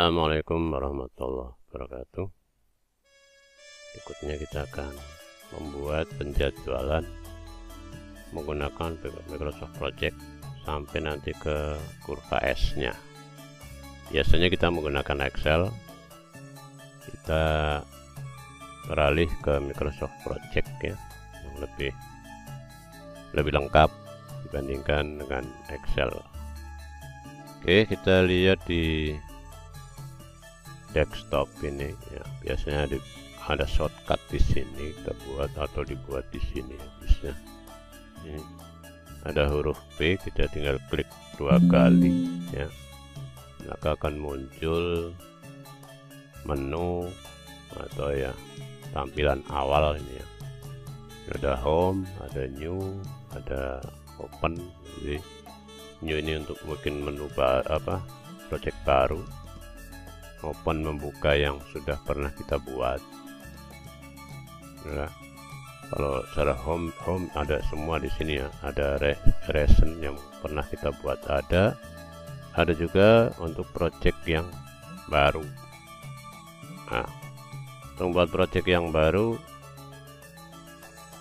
Assalamualaikum warahmatullahi wabarakatuh. Berikutnya kita akan membuat penjadwalan menggunakan Microsoft Project sampai nanti ke kurva S nya. Biasanya kita menggunakan Excel, kita beralih ke Microsoft Project ya, yang lebih lengkap dibandingkan dengan Excel. Oke, kita lihat di desktop ini ya, biasanya ada shortcut di sini kita buat atau dibuat di sini bisa. Ini ada huruf P, kita tinggal klik 2 kali ya, maka akan muncul menu atau ya tampilan awal ini ya. Ada home, ada new, ada open. Jadi new ini untuk mungkin menu project baru, open membuka yang sudah pernah kita buat ya. Kalau secara home ada semua di sini ya, ada recent yang pernah kita buat, ada juga untuk project yang baru. Nah, untuk buat project yang baru,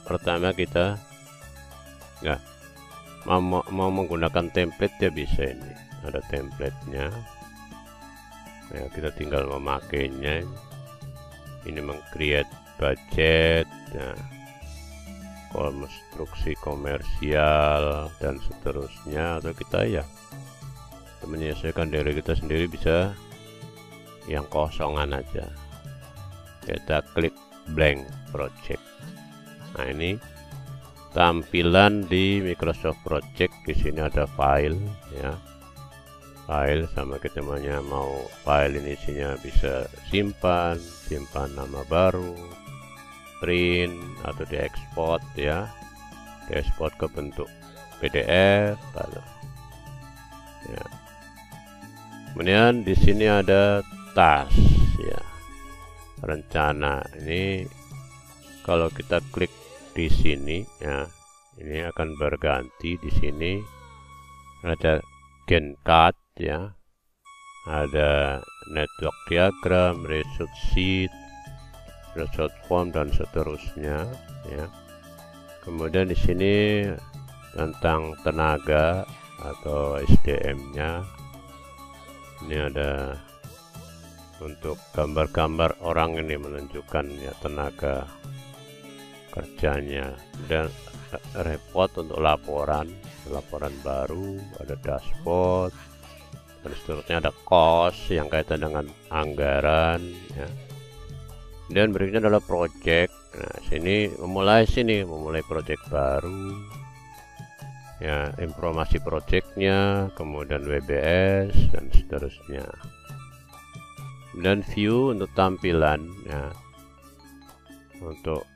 pertama kita ya mau menggunakan template ya bisa, ini ada template-nya ya, kita tinggal memakainya. Ini meng-create budget ya, konstruksi komersial dan seterusnya, atau kita ya menyesuaikan diri kita sendiri, bisa yang kosongan aja, kita klik blank project. Nah, ini tampilan di Microsoft Project. Di sini ada file ya, file sama kita mau file ini isinya bisa simpan nama baru, print atau diekspor ya, diekspor ke bentuk PDF ya. Kemudian di sini ada task ya, rencana. Ini kalau kita klik di sini ya, ini akan berganti. Di sini ada Gantt chart ya, ada network diagram, result sheet, result form dan seterusnya ya. Kemudian di sini tentang tenaga atau SDM-nya. Ini ada untuk gambar-gambar orang, ini menunjukkan ya tenaga kerjanya. Dan report untuk laporan baru, ada dashboard dan seterusnya, ada cost yang kaitan dengan anggaran ya. Dan berikutnya adalah project. Nah, memulai project baru ya, informasi projectnya, kemudian WBS dan seterusnya. Dan view untuk tampilan ya, untuk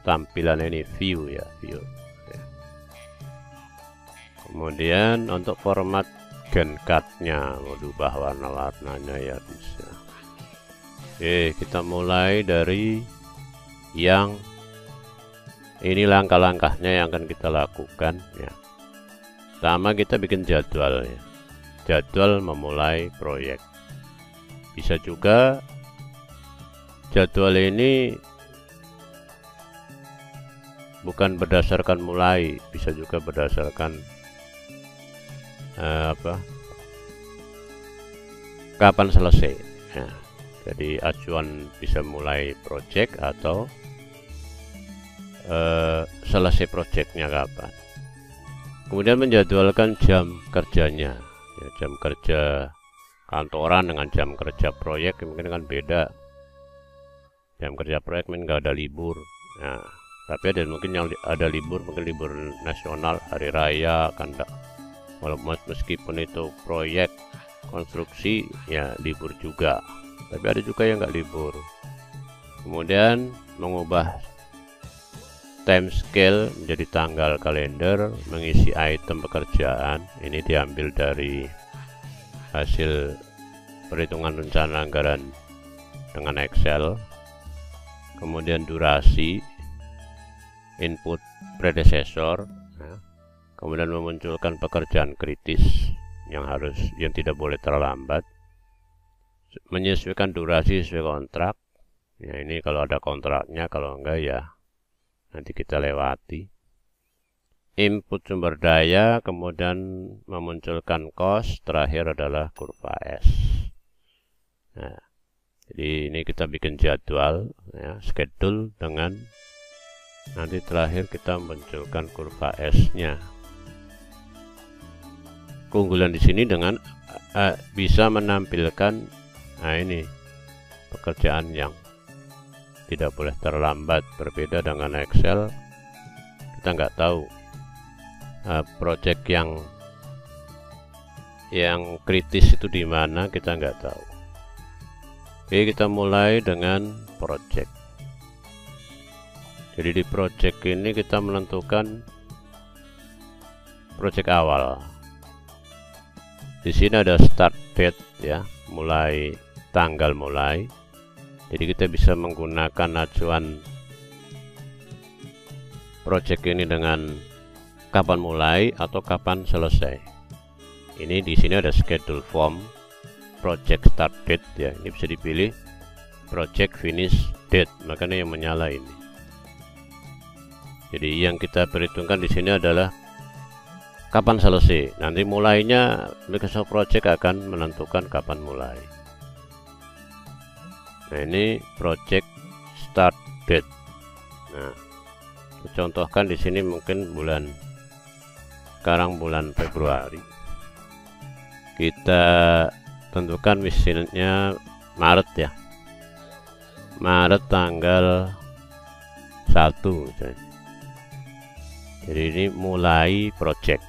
tampilan ini view ya, view ya. Kemudian untuk format Gantt chart-nya mau diubah warna-warnanya ya bisa. Oke, kita mulai dari yang ini, langkah-langkahnya yang akan kita lakukan ya. Pertama kita bikin jadwal ya, jadwal memulai proyek. Bisa juga jadwal ini bukan berdasarkan mulai, bisa juga berdasarkan kapan selesai ya. Jadi acuan bisa mulai project atau selesai projectnya kapan. Kemudian menjadwalkan jam kerjanya ya, jam kerja kantoran dengan jam kerja proyek mungkin kan beda. Jam kerja proyek mungkin nggak ada libur nah, tapi ada mungkin yang ada libur, mungkin libur nasional, hari raya kan enggak. Walaupun meskipun itu proyek konstruksi ya libur juga, tapi ada juga yang nggak libur. Kemudian mengubah time scale menjadi tanggal kalender, mengisi item pekerjaan. Ini diambil dari hasil perhitungan rencana anggaran dengan Excel. Kemudian durasi, input predecessor, kemudian memunculkan pekerjaan kritis yang tidak boleh terlambat, menyesuaikan durasi sesuai kontrak. Ya, ini kalau ada kontraknya, kalau enggak ya nanti kita lewati. Input sumber daya, kemudian memunculkan cost, terakhir adalah kurva S. Nah, jadi ini kita bikin jadwal, ya, schedule dengan nanti terakhir kita munculkan kurva S-nya. Keunggulan di sini dengan bisa menampilkan, nah ini pekerjaan yang tidak boleh terlambat. Berbeda dengan Excel, kita nggak tahu project yang kritis itu di mana, kita nggak tahu. Oke, kita mulai dengan project. Jadi di project ini kita menentukan project awal. Di sini ada start date, ya, mulai tanggal mulai. Jadi kita bisa menggunakan acuan project ini dengan kapan mulai atau kapan selesai. Ini di sini ada schedule form, project start date, ya. Ini bisa dipilih project finish date, makanya yang menyala ini. Jadi yang kita perhitungkan di sini adalah kapan selesai. Nanti mulainya Microsoft Project akan menentukan kapan mulai. Nah, ini project start date. Nah, contohkan di sini mungkin sekarang bulan Februari. Kita tentukan misalnya Maret, ya. Maret tanggal 1 misalnya. Jadi ini mulai project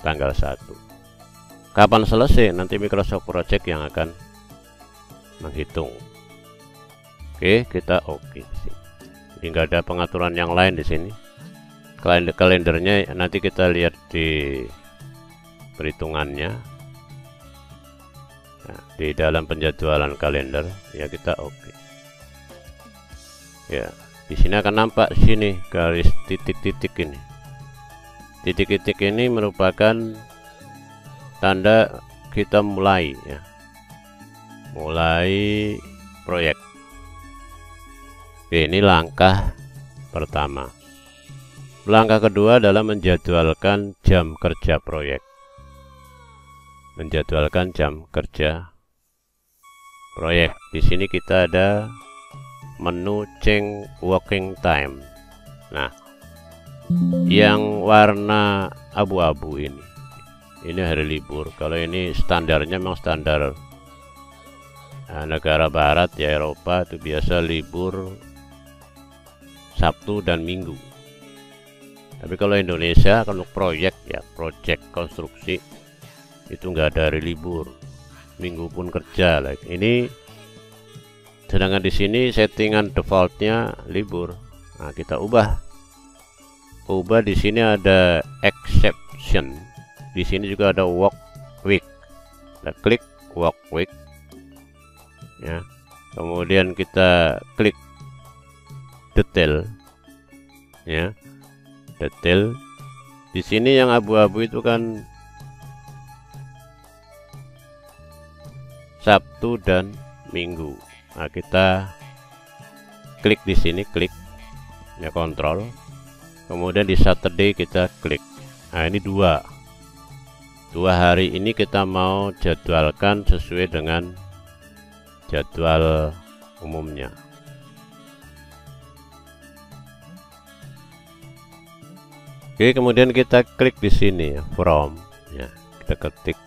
tanggal 1. Kapan selesai nanti Microsoft Project yang akan menghitung. Oke, kita oke. Jadi nggak ada pengaturan yang lain di sini. Kalendernya nanti kita lihat di perhitungannya. Nah, di dalam penjadwalan kalender, ya kita oke. Ya, di sini akan nampak sini garis titik-titik ini. Titik-titik ini merupakan tanda kita mulai, ya. Mulai proyek. Oke, ini langkah pertama. Langkah kedua adalah menjadwalkan jam kerja proyek. Menjadwalkan jam kerja proyek. Di sini kita ada menu change working time. Nah, yang warna abu-abu ini hari libur. Kalau ini standarnya memang standar negara barat, ya, Eropa itu biasa libur Sabtu dan Minggu. Tapi kalau Indonesia, kalau proyek, ya, proyek konstruksi itu nggak ada hari libur, Minggu pun kerja lagi. Ini sedangkan di sini settingan defaultnya libur. Nah, kita ubah di sini ada exception. Di sini juga ada work week. Kita klik work week, ya. Kemudian kita klik detail, ya, detail. Di sini yang abu-abu itu kan Sabtu dan Minggu. Nah, kita klik di sini, klik, ya, kontrol. Kemudian di Saturday kita klik. Nah, ini dua hari ini kita mau jadwalkan sesuai dengan jadwal umumnya. Oke, kemudian kita klik di sini, ya, from, ya, kita ketik.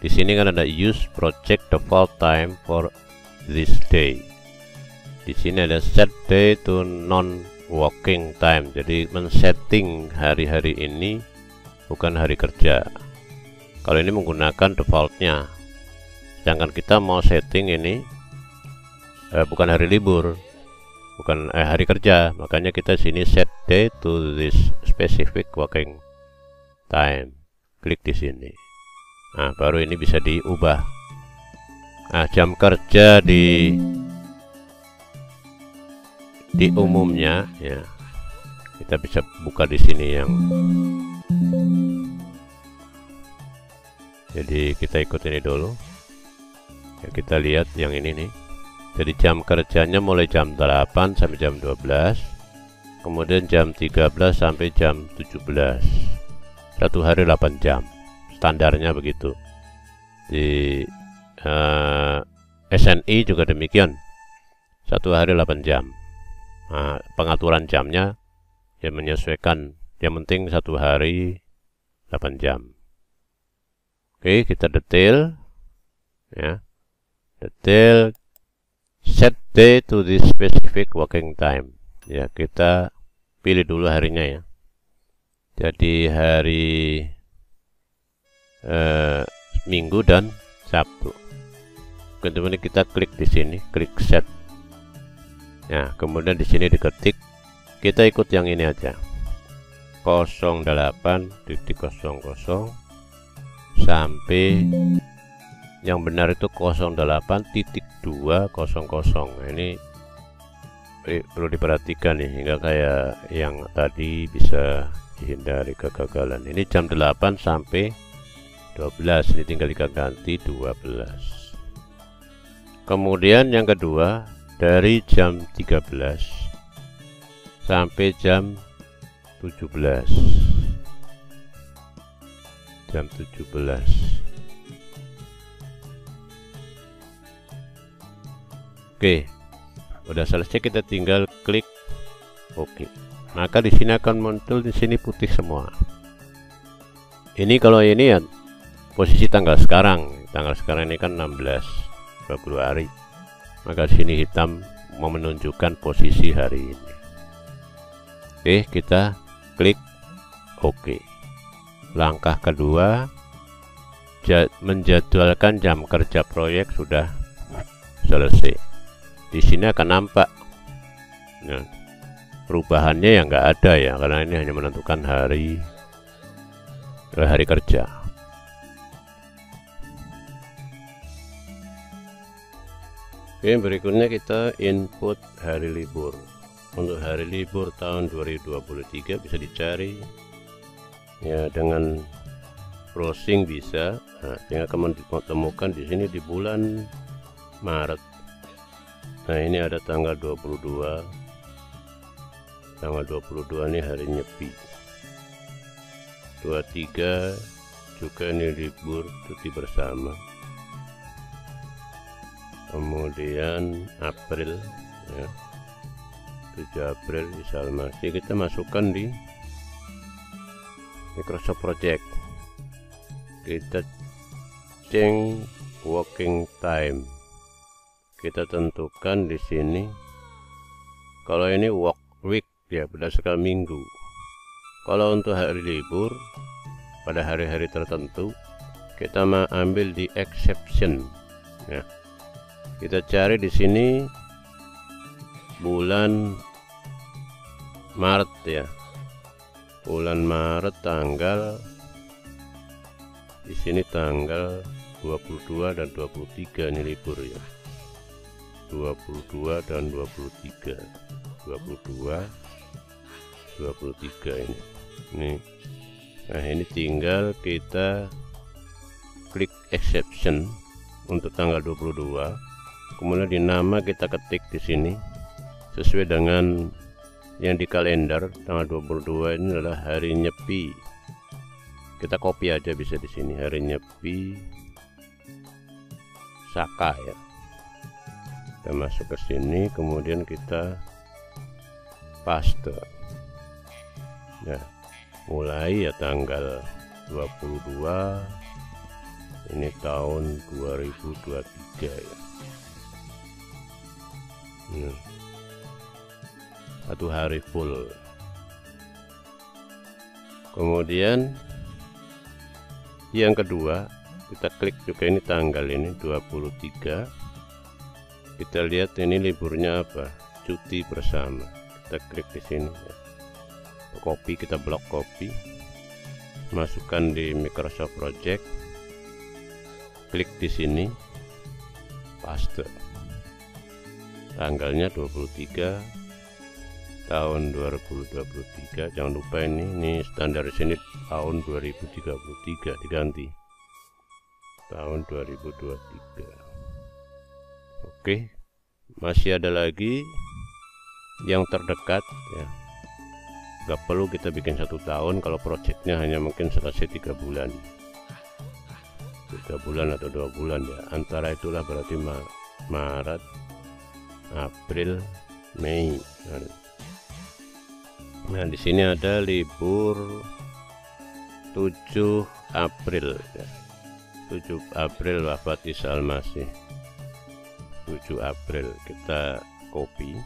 Di sini kan ada use project default time for this day. Di sini ada set day to non working time. Jadi men-setting hari-hari ini bukan hari kerja. Kalau ini menggunakan defaultnya. Sedangkan kita mau setting ini bukan hari libur, bukan hari kerja. Makanya kita sini set day to this specific working time. Klik di sini. Nah, baru ini bisa diubah. Nah, jam kerja di umumnya, ya, Kita bisa buka di sini yang, jadi kita ikut ini dulu ya, kita lihat yang ini nih. Jadi jam kerjanya mulai jam 8 sampai jam 12, kemudian jam 13 sampai jam 17, satu hari 8 jam, standarnya begitu. Di SNI juga demikian, satu hari 8 jam. Nah, pengaturan jamnya ya menyesuaikan, yang penting satu hari 8 jam. Oke, kita detail ya, detail set day to this specific working time ya, kita pilih dulu harinya ya. Jadi hari Minggu dan Sabtu. Kemudian kita klik di sini, klik set. Nah, kemudian di sini diketik, kita ikut yang ini aja, 08.00 sampai yang benar itu 08.200. Ini perlu diperhatikan nih, hingga kayak yang tadi bisa dihindari kegagalan. Ini jam 8 sampai 12, ini tinggal ganti 12. Kemudian yang kedua, dari jam 13 sampai jam 17. Jam 17. Oke, udah selesai, kita tinggal klik OK. Maka di sini akan muncul di sini putih semua. Ini kalau ini ya posisi tanggal sekarang. Tanggal sekarang ini kan 16 Februari. Maka sini hitam mau menunjukkan posisi hari ini. Oke, kita klik OK. Langkah kedua, menjadwalkan jam kerja proyek sudah selesai. Di sini akan nampak ya, perubahannya yang nggak ada ya, karena ini hanya menentukan hari kerja. Oke, berikutnya kita input hari libur. Untuk hari libur tahun 2023 bisa dicari ya dengan browsing bisa. Nah, sehingga kamu temukan di sini di bulan Maret. Nah, ini ada tanggal 22. Tanggal 22 ini hari nyepi. 23 juga ini libur cuti bersama. Kemudian April ya, 7 April masih kita masukkan di Microsoft Project. Kita change working time, kita tentukan di sini. Kalau ini work week ya, berdasarkan minggu. Kalau untuk hari libur pada hari-hari tertentu, kita mau ambil di exception ya. Kita cari di sini bulan Maret ya, bulan Maret tanggal di sini tanggal 22 dan 23 ini libur ya, 22 dan 23, 22 23 ini. Nah, ini tinggal kita klik exception untuk tanggal 22. Kemudian di nama kita ketik di sini sesuai dengan yang di kalender. Tanggal 22 ini adalah hari nyepi. Kita copy aja bisa di sini, hari nyepi Saka ya. Kita masuk ke sini, kemudian kita paste. Nah, mulai ya tanggal 22 ini tahun 2023 ya. Satu hari full. Kemudian yang kedua kita klik juga ini tanggal ini 23. Kita lihat ini liburnya apa, cuti bersama. Kita klik di sini ya. Copy, kita blok copy, masukkan di Microsoft Project, klik di sini, paste. Tanggalnya 23 tahun 2023. Jangan lupa ini standar di sini tahun 2033 diganti tahun 2023. Oke, masih ada lagi yang terdekat ya. Gak perlu kita bikin 1 tahun kalau proyeknya hanya mungkin selesai 3 bulan 3 bulan atau 2 bulan ya, antara itulah berarti Maret, April, Mei. Nah di sini ada libur 7 April ya. 7 April wafat Isa Al-Masih. 7 April kita copy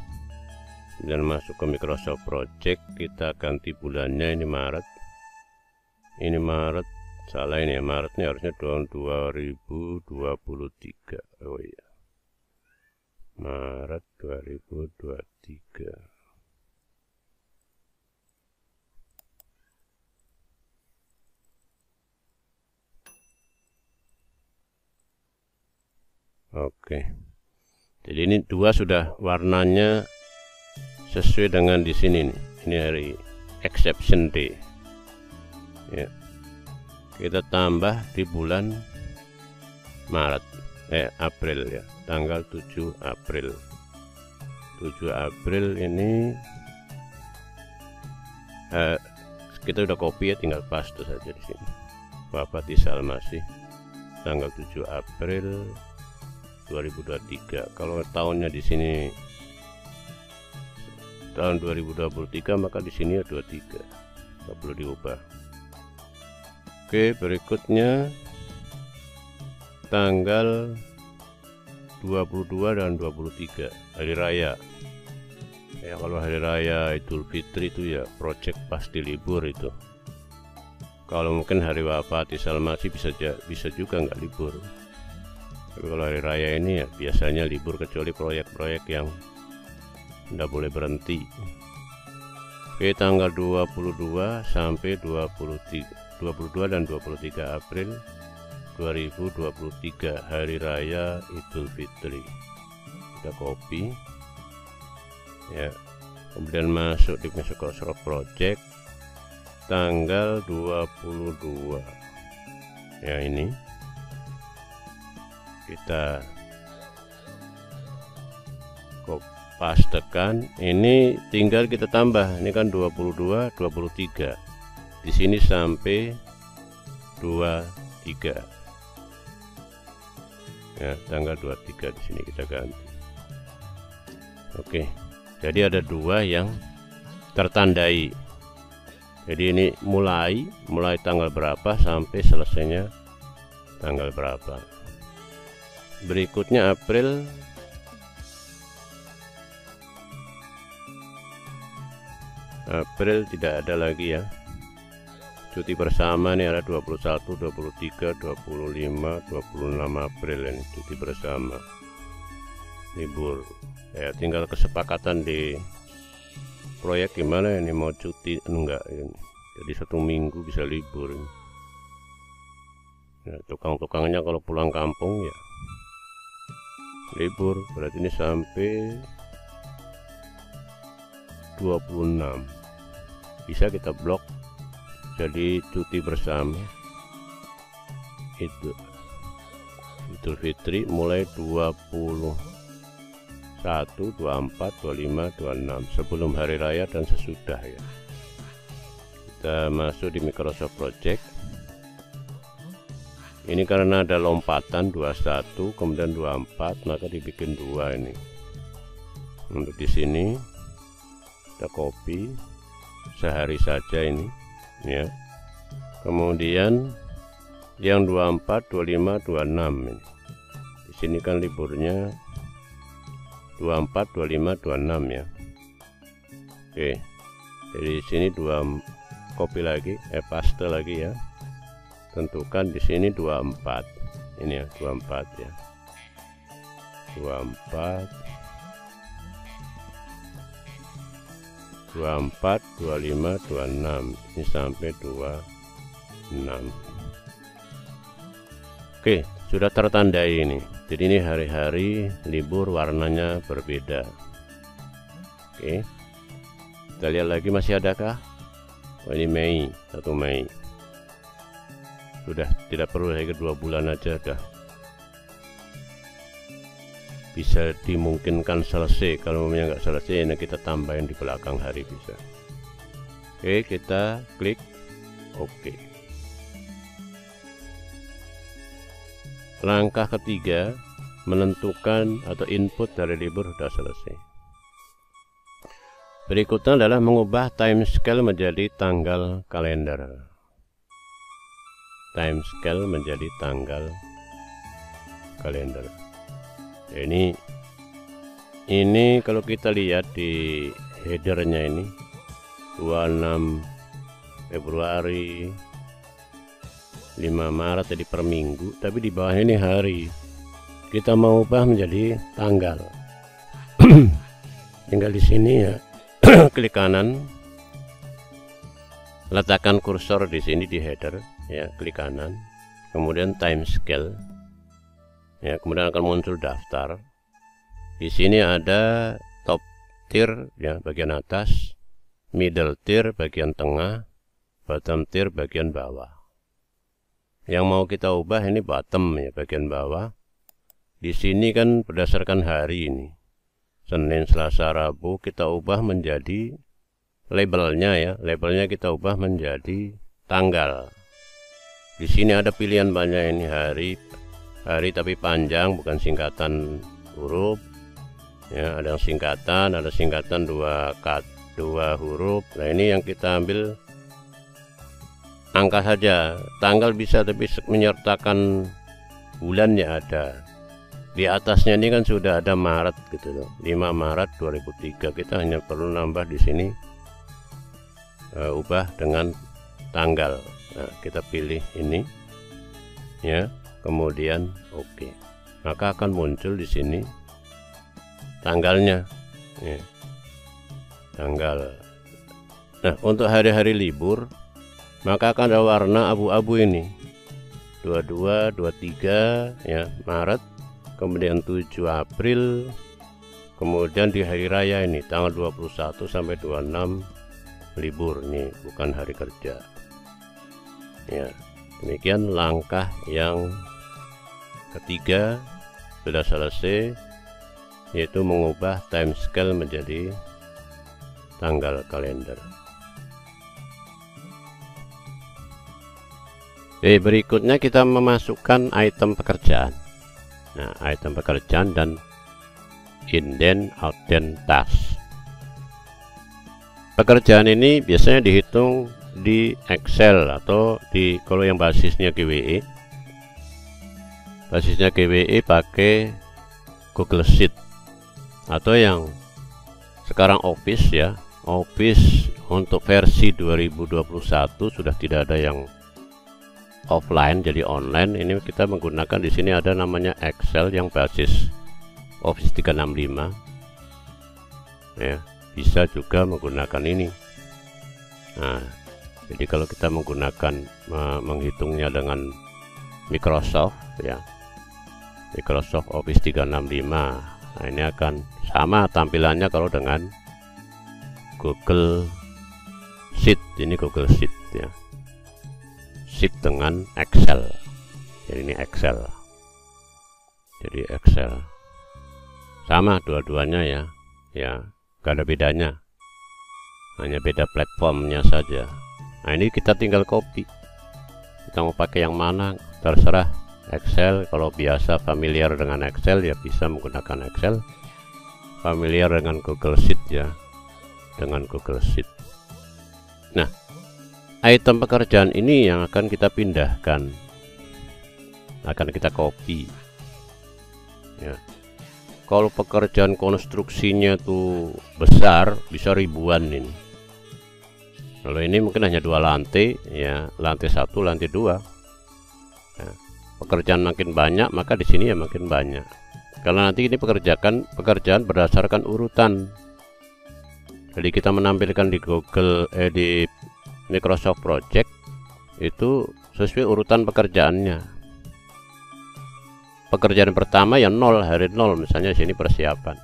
dan masuk ke Microsoft Project. Kita ganti bulannya, ini Maret. Ini Maret, salah ini ya, Maretnya harusnya tahun 2023. Oh iya, Maret 2023. Oke, jadi ini 2 sudah warnanya sesuai dengan di sini nih. Ini hari exception day ya. Kita tambah di bulan Maret, April ya, tanggal 7 April. 7 April ini kita udah copy ya, tinggal paste saja di sini. Wafat Isa Al-Masih tanggal 7 April 2023. Kalau tahunnya di sini tahun 2023, maka di sini ya 23, nggak perlu diubah. Oke, berikutnya tanggal 22 dan 23 hari raya ya. Kalau hari raya Idul Fitri itu ya project pasti libur itu. Kalau mungkin hari wafat Isa Al-Masih bisa juga nggak libur. Tapi kalau hari raya ini ya biasanya libur, kecuali proyek-proyek yang tidak boleh berhenti. Oke, tanggal 22 sampai 22 dan 23 April 2023 hari raya Idul Fitri. Kita copy ya, kemudian masuk di Microsoft Project tanggal 22 ya. Ini kita pastekan, ini tinggal kita tambah, ini kan 22 23 di sini sampai 23 ya, tanggal 23 di sini kita ganti. Oke, jadi ada 2 yang tertandai. Jadi ini mulai tanggal berapa sampai selesainya tanggal berapa. Berikutnya April tidak ada lagi ya. Cuti bersama nih ada 21, 23, 25, 26 April ini cuti bersama, libur ya. Tinggal kesepakatan di proyek gimana ini, mau cuti enggak ini. Jadi 1 minggu bisa libur ini. Nah, tukang-tukangnya kalau pulang kampung ya libur, berarti ini sampai 26 bisa kita blok jadi cuti bersama. Itu Idul Fitri mulai 21, 24, 25, 26 sebelum hari raya dan sesudah ya. Kita masuk di Microsoft Project. Ini karena ada lompatan 21 kemudian 24, maka dibikin 2 ini. Untuk di sini kita copy sehari saja ini ya. Kemudian yang 24, 25, 26 ini. Di sini kan liburnya 24, 25, 26 ya. Oke. Jadi di sini copy lagi, paste lagi ya. Tentukan di sini 24. Ini ya 24 ya. 24 25, 26 ini sampai 26. Oke, sudah tertandai ini. Jadi ini hari-hari libur warnanya berbeda. Oke. Kita lihat lagi masih adakah. Oh, ini Mei, 1 Mei. Sudah tidak perlu lagi 2 bulan aja dah bisa dimungkinkan selesai. Kalau memang nggak selesai, ini kita tambahin di belakang hari bisa. Oke, kita klik OK. Langkah ketiga, menentukan atau input dari libur sudah selesai. Berikutnya adalah mengubah time scale menjadi tanggal kalender. Time scale menjadi tanggal kalender. Ini kalau kita lihat di headernya ini 26 Februari 5 Maret jadi per minggu, tapi di bawah ini hari. Kita mau ubah menjadi tanggal. Tinggal di sini ya. Klik kanan, letakkan kursor di sini di header ya, klik kanan, kemudian time scale ya, kemudian akan muncul daftar. Di sini ada top tier ya bagian atas, middle tier bagian tengah, bottom tier bagian bawah. Yang mau kita ubah ini bottom ya, bagian bawah. Di sini kan berdasarkan hari ini, Senin, Selasa, Rabu, kita ubah menjadi labelnya ya, labelnya kita ubah menjadi tanggal. Di sini ada pilihan banyak ini, hari tapi panjang, bukan singkatan huruf ya, ada yang singkatan, ada singkatan dua huruf. Nah, ini yang kita ambil angka saja. Tanggal bisa tapi menyertakan bulannya ada. Di atasnya ini kan sudah ada Maret gitu loh, 5 Maret 2003. Kita hanya perlu nambah di sini ubah dengan tanggal. Nah, kita pilih ini ya, kemudian OK. Maka akan muncul di sini tanggalnya ya, tanggal. Nah, untuk hari-hari libur maka akan ada warna abu-abu ini, 22, 23 ya Maret, kemudian 7 April, kemudian di hari raya ini tanggal 21 sampai 26 libur nih, bukan hari kerja ya. Demikian langkah yang ketiga sudah selesai, yaitu mengubah time scale menjadi tanggal kalender. Berikutnya kita memasukkan item pekerjaan. Nah, item pekerjaan dan inden outden task. Pekerjaan ini biasanya dihitung di Excel atau kalau yang basisnya GWE. Basisnya GWE pakai Google Sheet, atau yang sekarang Office ya. Office untuk versi 2021 sudah tidak ada yang offline, jadi online. Ini kita menggunakan di sini ada namanya Excel yang basis Office 365 ya, bisa juga menggunakan ini. Nah, jadi kalau kita menggunakan menghitungnya dengan Microsoft ya, Microsoft Office 365, nah ini akan sama tampilannya kalau dengan Google Sheet. Ini Google Sheet ya, Sheet dengan Excel. Jadi ini Excel, jadi Excel sama dua-duanya ya, gak ada bedanya, hanya beda platformnya saja. Nah, ini kita tinggal copy, kita mau pakai yang mana terserah. Excel, kalau biasa familiar dengan Excel ya bisa menggunakan Excel, familiar dengan Google Sheet ya dengan Google Sheet. Nah, item pekerjaan ini yang akan kita pindahkan, akan kita copy ya. Kalau pekerjaan konstruksinya tuh besar, bisa ribuan ini. Kalau ini mungkin hanya 2 lantai ya, lantai 1, lantai 2 ya. Pekerjaan makin banyak, maka di sini ya makin banyak. Karena nanti ini pekerjaan berdasarkan urutan. Jadi kita menampilkan di di Microsoft Project itu sesuai urutan pekerjaannya. Pekerjaan pertama ya 0, hari 0 misalnya, sini persiapan.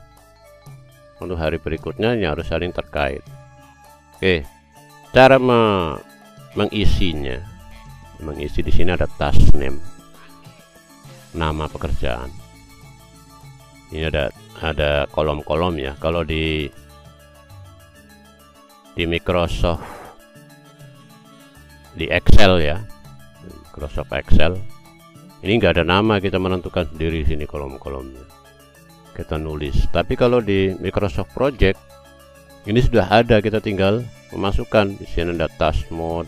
Untuk hari berikutnya ya harus saling terkait. Oke, cara mengisinya, mengisi di sini ada task name, nama pekerjaan. Ini ada kolom-kolom ya. Kalau di Microsoft, di Excel ya, Microsoft Excel, ini nggak ada nama, kita menentukan sendiri sini kolom-kolomnya, kita nulis. Tapi kalau di Microsoft Project ini sudah ada, kita tinggal memasukkan. Di sini ada task mode,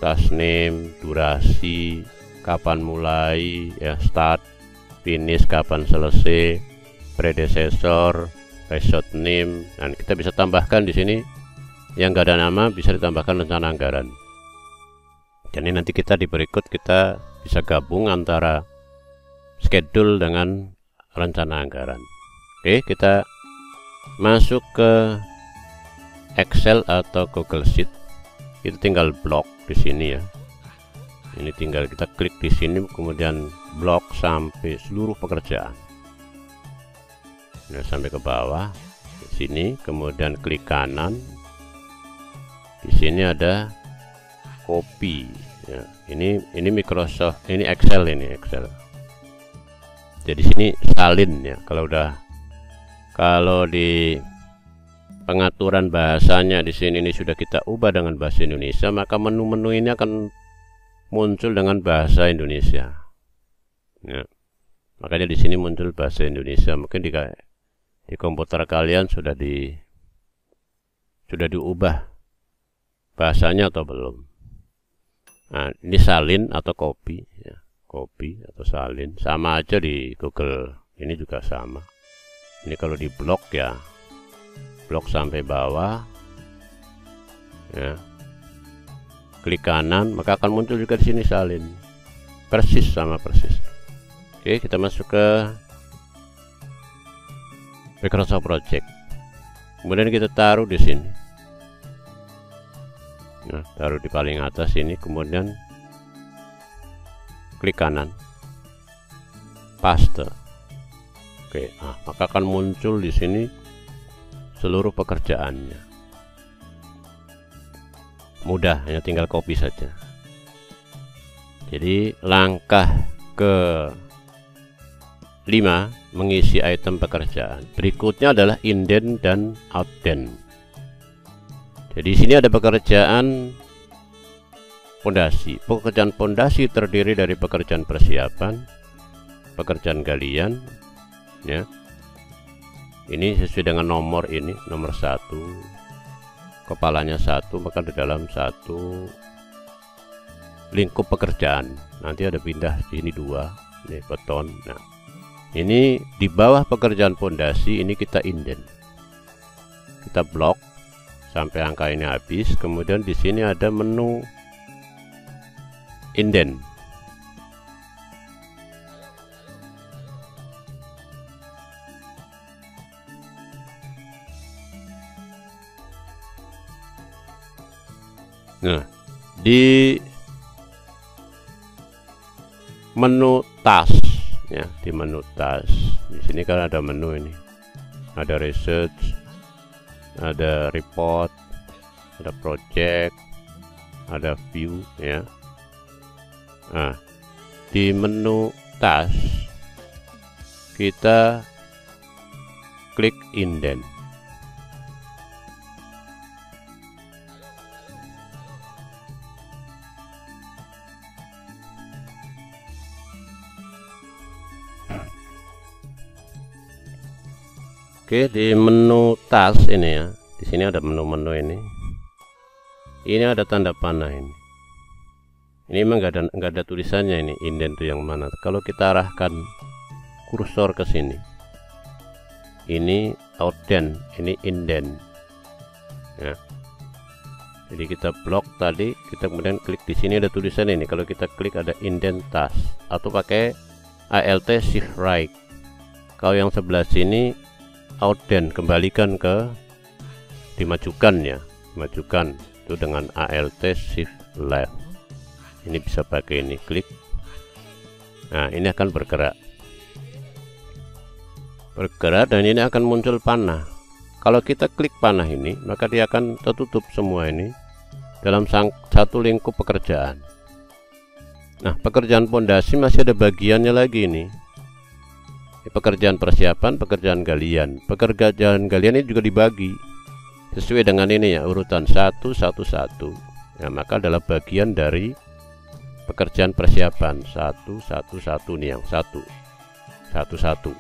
task name, durasi, kapan mulai ya, start, finish, kapan selesai, predecessor, result name. Dan kita bisa tambahkan di sini yang nggak ada nama, bisa ditambahkan rencana anggaran. Jadi nanti kita di berikut kita bisa gabung antara schedule dengan rencana anggaran. Oke, kita masuk ke Excel atau Google Sheet. Itu tinggal blok di sini ya. Ini tinggal kita klik di sini, kemudian blok sampai seluruh pekerjaan. Nah, sampai ke bawah di sini, kemudian klik kanan. Di sini ada copy ya. Ini Microsoft, ini Excel, ini Excel. Jadi sini salin ya. Kalau di pengaturan bahasanya di sini ini sudah kita ubah dengan bahasa Indonesia, maka menu-menu ini akan muncul dengan bahasa Indonesia. Ya. Makanya di sini muncul bahasa Indonesia. Mungkin di komputer kalian sudah diubah bahasanya atau belum. Nah, ini salin atau copy ya. Copy atau salin sama aja di Google, ini juga sama. Ini kalau di blok ya, blok sampai bawah ya, klik kanan, maka akan muncul juga di sini salin, persis sama persis. Oke, kita masuk ke Microsoft Project, kemudian kita taruh di sini. Nah, taruh di paling atas ini, kemudian klik kanan, paste. Oke, nah, maka akan muncul di sini seluruh pekerjaannya. Mudah, hanya tinggal copy saja. Jadi langkah ke 5 mengisi item pekerjaan. Berikutnya adalah indent dan outdent. Jadi sini ada pekerjaan pondasi. Pekerjaan pondasi terdiri dari pekerjaan persiapan, pekerjaan galian ya. Ini sesuai dengan nomor ini, nomor 1, kepalanya 1, maka di dalam 1 lingkup pekerjaan. Nanti ada pindah di sini 2, ini beton. Nah, ini di bawah pekerjaan pondasi ini kita indent. Kita blok sampai angka ini habis, kemudian di sini ada menu indent. Nah, di menu task ya, di menu task di sini kan ada menu ini, ada research, ada report, ada project, ada view ya. Nah, di menu task kita klik indent. Oke, di menu task ini ya, di sini ada menu-menu ini. Ini ada tanda panah ini. Ini memang nggak ada tulisannya ini indent itu yang mana. Kalau kita arahkan kursor ke sini, ini outdent, ini indent. Ya. Jadi kita blok tadi, kita kemudian klik di sini ada tulisan ini. Kalau kita klik ada indent task atau pakai Alt Shift Right. Kalau yang sebelah sini outdent, kembalikan ke dimajukan ya, majukan itu dengan Alt Shift Left. Ini bisa pakai ini, klik. Nah, ini akan bergerak dan ini akan muncul panah. kalau kita klik panah ini, maka dia akan tertutup semua ini dalam satu lingkup pekerjaan. Nah, pekerjaan pondasi masih ada bagiannya lagi ini. Pekerjaan persiapan, pekerjaan galian. Pekerjaan galian ini juga dibagi sesuai dengan ini ya, urutan 1 1 1. Ya, maka adalah bagian dari pekerjaan persiapan 1 1 1 nih, yang 1 1 1.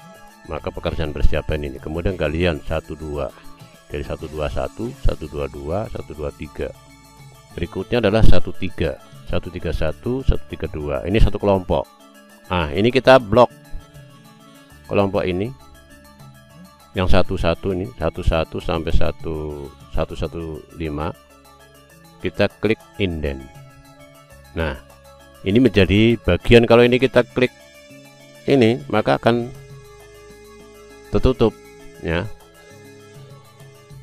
Maka pekerjaan persiapan ini. Kemudian galian 1 2. Dari 1 2 1, 1 2 2, 1 2 3. Berikutnya adalah 1 3. 1 3 1, 1 3 2. Ini satu kelompok. Nah, ini kita blok kelompok ini yang 1 1 ini, 1 1 sampai 1 1 1 5. Kita klik indent. Nah, ini menjadi bagian. Kalau ini kita klik ini, maka akan tertutup ya.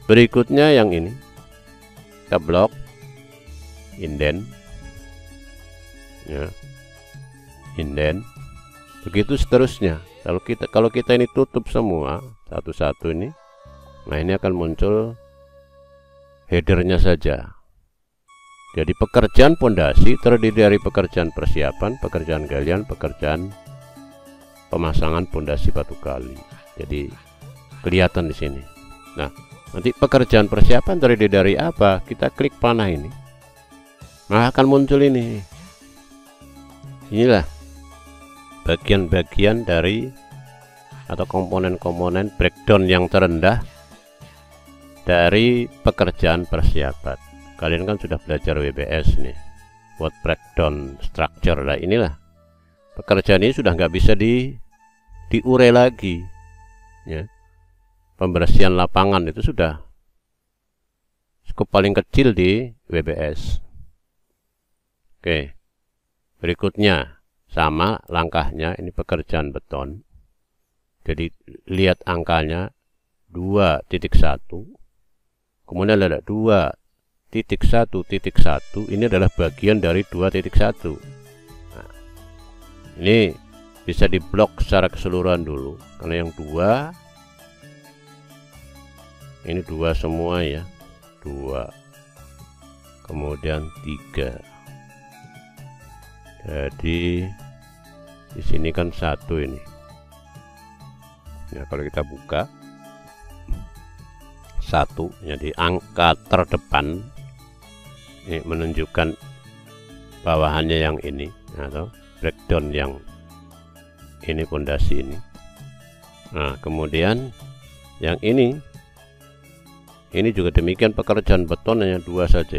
Berikutnya yang ini kita blok indent ya, indent. Begitu seterusnya. Kalau kita ini tutup semua satu-satu ini, nah ini akan muncul headernya saja. Jadi pekerjaan pondasi terdiri dari pekerjaan persiapan, pekerjaan galian, pekerjaan pemasangan pondasi batu kali. Jadi kelihatan di sini. Nah, nanti pekerjaan persiapan terdiri dari apa? Kita klik panah ini, nah akan muncul ini. Inilah bagian-bagian dari atau komponen-komponen breakdown yang terendah dari pekerjaan persiapan. Kalian kan sudah belajar WBS nih, buat breakdown structure. Lah inilah pekerjaan ini sudah nggak bisa diurai lagi ya. Pembersihan lapangan itu sudah skop paling kecil di WBS. Oke, berikutnya sama langkahnya, ini pekerjaan beton. Jadi lihat angkanya 2.1, kemudian ada 2.1.1. Ini adalah bagian dari 2.1. Nah, ini bisa diblok secara keseluruhan dulu, karena yang 2 ini 2 semua ya, 2 kemudian 3. Jadi di sini kan 1 ini. Ya, kalau kita buka 1, jadi angka terdepan ini menunjukkan bawahannya yang ini, atau breakdown yang ini, pondasi ini. Nah, kemudian yang ini juga demikian, pekerjaan beton hanya 2 saja,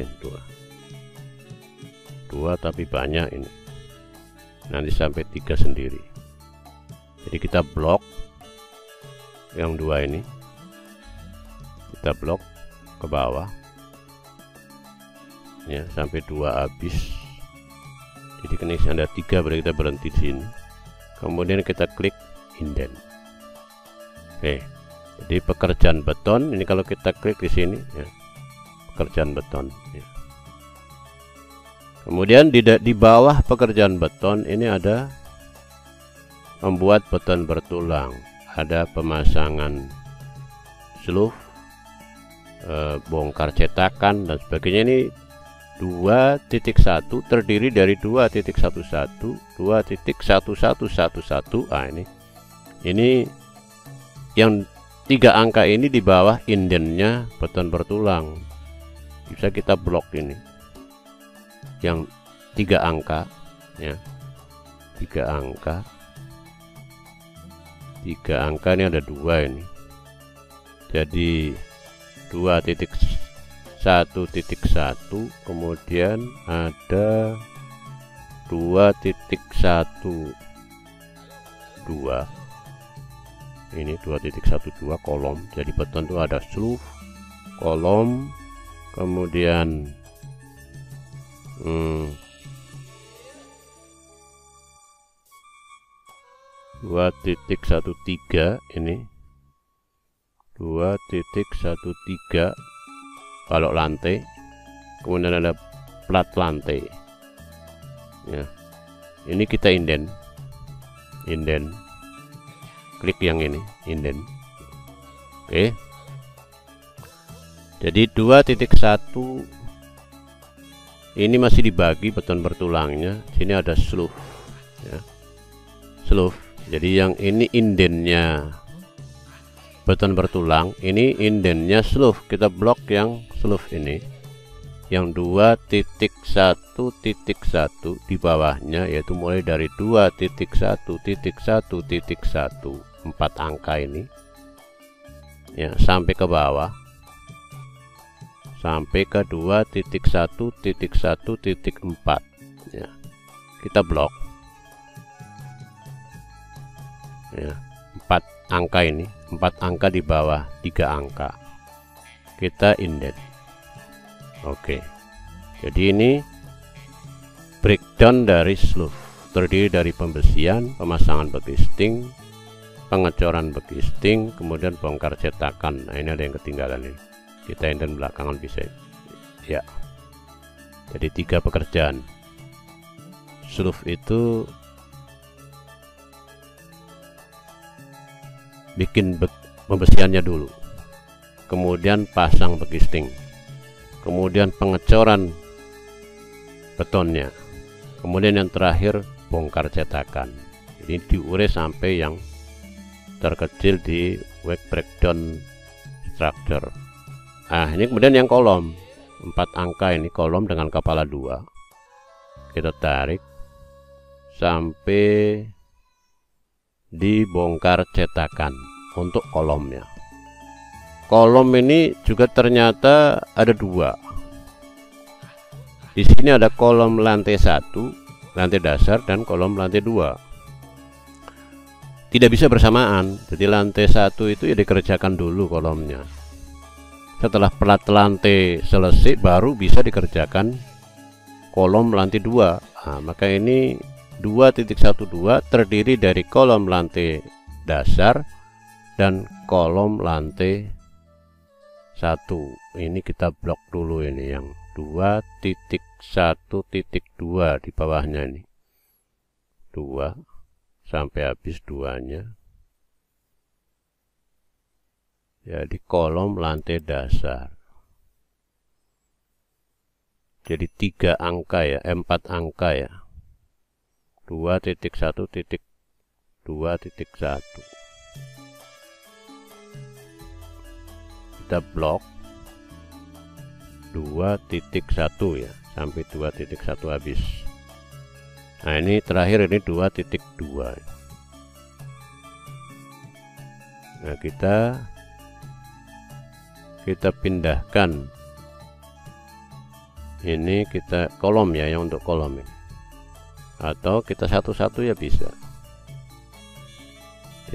2 tapi banyak ini, nanti sampai 3 sendiri. Jadi kita blok yang 2 ini, kita blok ke bawah ya sampai 2 habis. Jadi kena ada 3, berarti kita berhenti di sini. Kemudian kita klik indent. Oke, jadi pekerjaan beton ini kalau kita klik di sini ya, pekerjaan beton ya. Kemudian di bawah pekerjaan beton ini ada membuat beton bertulang, ada pemasangan sluff, bongkar cetakan dan sebagainya. Ini 2.1 terdiri dari 2.11, 2.1111. Ah, ini yang 3 angka ini di bawah indentnya beton bertulang. Bisa kita blok ini yang 3 angka ya, 3 angka ini ada 2 ini. Jadi 2.1.1, kemudian ada 2.12. Ini 2.12 kolom. Jadi beton itu ada sluff, kolom, kemudian 2.13 ini 2.13 balok lantai, kemudian ada plat lantai ya. Ini kita indent, klik yang ini indent. Oke, Jadi 2.1 ini masih dibagi beton bertulangnya. Sini ada sleeve ya. Sleeve. Jadi yang ini indennya beton bertulang, ini indennya sleeve. Kita blok yang sleeve ini, yang 2.1.1 di bawahnya, yaitu mulai dari 2.1.1.1 4 angka ini ya, sampai ke bawah, sampai ke 2.1.1.4 ya, kita blok ya, 4 angka ini, 4 angka di bawah 3 angka kita indent. Oke, jadi ini breakdown dari sleeve, terdiri dari pembesian, pemasangan bekisting, pengecoran bekisting, kemudian bongkar cetakan. Nah, ini ada yang ketinggalan ini, kita indent belakangan bisa ya. Jadi 3 pekerjaan. Sleeve itu bikin pembesiannya dulu, kemudian pasang bekisting, kemudian pengecoran betonnya, kemudian yang terakhir bongkar cetakan. Ini diure sampai yang terkecil di wake breakdown structure. Nah, ini kemudian yang kolom 4 angka ini, kolom dengan kepala 2, kita tarik sampai dibongkar cetakan untuk kolomnya. Kolom ini juga ternyata ada 2. Di sini ada kolom lantai 1, lantai dasar, dan kolom lantai 2. Tidak bisa bersamaan. Jadi lantai 1 itu ya dikerjakan dulu kolomnya. Setelah plat lantai selesai baru bisa dikerjakan kolom lantai 2. Nah, maka ini 2.12 terdiri dari kolom lantai dasar dan kolom lantai 1. Ini kita blok dulu, ini yang 2.1.2 di bawahnya ini 2 sampai habis 2-nya. Jadi kolom lantai dasar. Jadi 3 angka ya, 4 angka ya. 2.1.2.1. Kita blok 2.1 ya, sampai 2.1 habis. Nah, ini terakhir ini 2.2. Nah, kita pindahkan ini, kita kolom ya, yang untuk kolom ini, atau kita satu-satu ya bisa.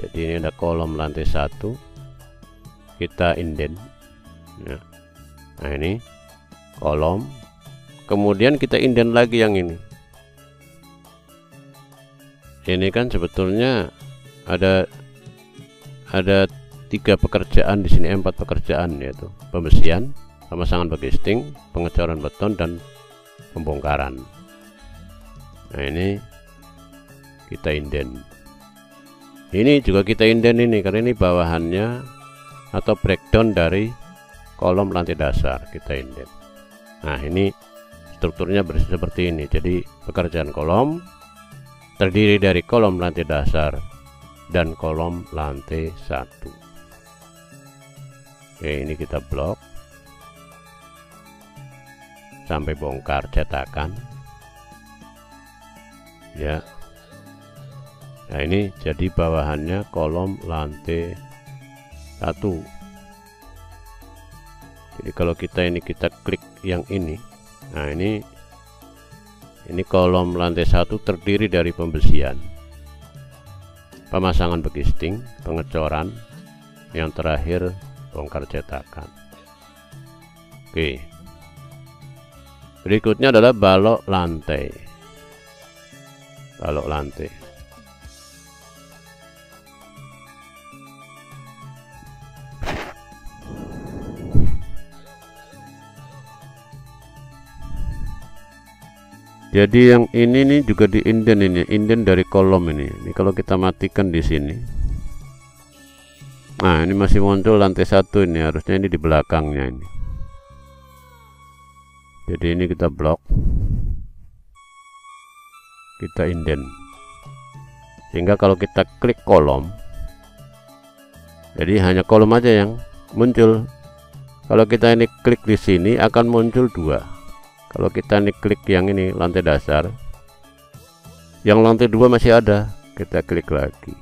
Jadi ini ada kolom lantai 1, kita indent ya. Nah, ini kolom, kemudian kita indent lagi yang ini. Ini kan sebetulnya ada 3 pekerjaan di sini, 4 pekerjaan, yaitu pembesian, pemasangan bekisting, pengecoran beton, dan pembongkaran. Nah, ini kita indent. Ini juga kita indent ini, karena ini bawahannya atau breakdown dari kolom lantai dasar, kita indent. Nah, ini strukturnya seperti ini. Jadi pekerjaan kolom terdiri dari kolom lantai dasar dan kolom lantai 1. Oke, ini kita blok sampai bongkar cetakan ya. Nah, ini jadi bawahannya kolom lantai 1. Jadi kalau kita klik yang ini, nah ini kolom lantai 1 terdiri dari pembesian, pemasangan bekisting, pengecoran, yang terakhir bongkar cetakan. Oke, berikutnya adalah balok lantai. Balok lantai. Jadi yang ini nih juga di indent, ini indent dari kolom ini. Ini kalau kita matikan di sini, nah ini masih muncul lantai 1 ini, harusnya ini di belakangnya ini. Jadi ini kita blok, kita inden, sehingga kalau kita klik kolom, jadi hanya kolom aja yang muncul. Kalau kita ini klik di sini akan muncul dua. Kalau kita ini klik yang ini lantai dasar, yang lantai dua masih ada, kita klik lagi.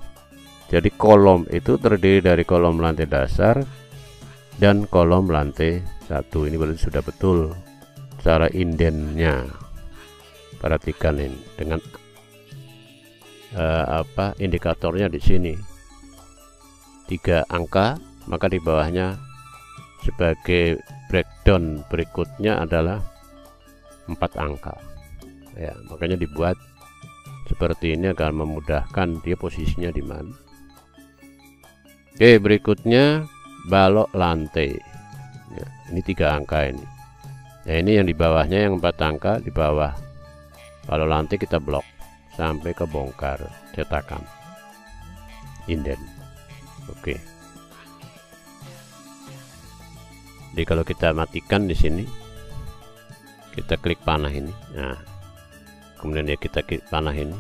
Jadi kolom itu terdiri dari kolom lantai dasar dan kolom lantai satu. Ini berarti sudah betul cara indennya. Perhatikan ini dengan indikatornya di sini 3 angka, maka di bawahnya sebagai breakdown berikutnya adalah 4 angka. Ya, makanya dibuat seperti ini agar memudahkan dia posisinya di mana. Oke, berikutnya balok lantai. Ya, ini 3 angka ini. Nah, ini yang di bawahnya yang 4 angka, di bawah balok lantai kita blok sampai ke bongkar cetakan, inden. Oke. Jadi kalau kita matikan di sini, kita klik panah ini. Nah, kemudian ya kita klik panah ini.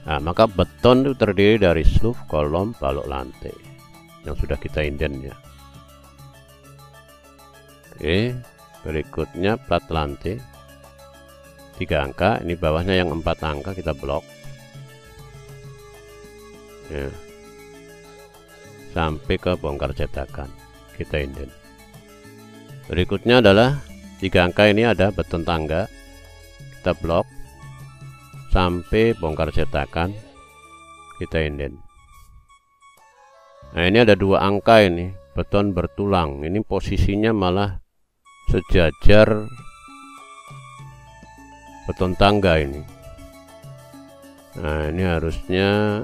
Nah, maka beton itu terdiri dari sluf, kolom, balok lantai yang sudah kita inden ya. Oke, berikutnya plat lantai 3 angka, ini bawahnya yang 4 angka kita blok ya, sampai ke bongkar cetakan, kita inden. Berikutnya adalah 3 angka, ini ada beton tangga, kita blok sampai bongkar cetakan, kita inden. Nah, ini ada 2 angka, ini beton bertulang, ini posisinya malah sejajar beton tangga ini. Nah, ini harusnya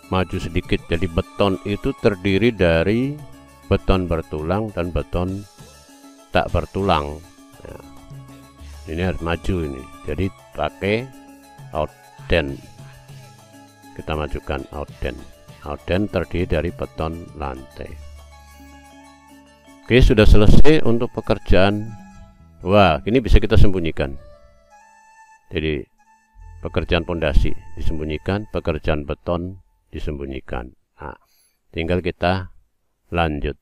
maju sedikit. Jadi beton itu terdiri dari beton bertulang dan beton tak bertulang. Nah, ini harus maju ini. Jadi pakai outden. Kita majukan outden. Outden terdiri dari beton lantai. Oke, sudah selesai untuk pekerjaan. Wah, ini bisa kita sembunyikan. Jadi pekerjaan pondasi disembunyikan, pekerjaan beton disembunyikan. Nah, tinggal kita lanjut.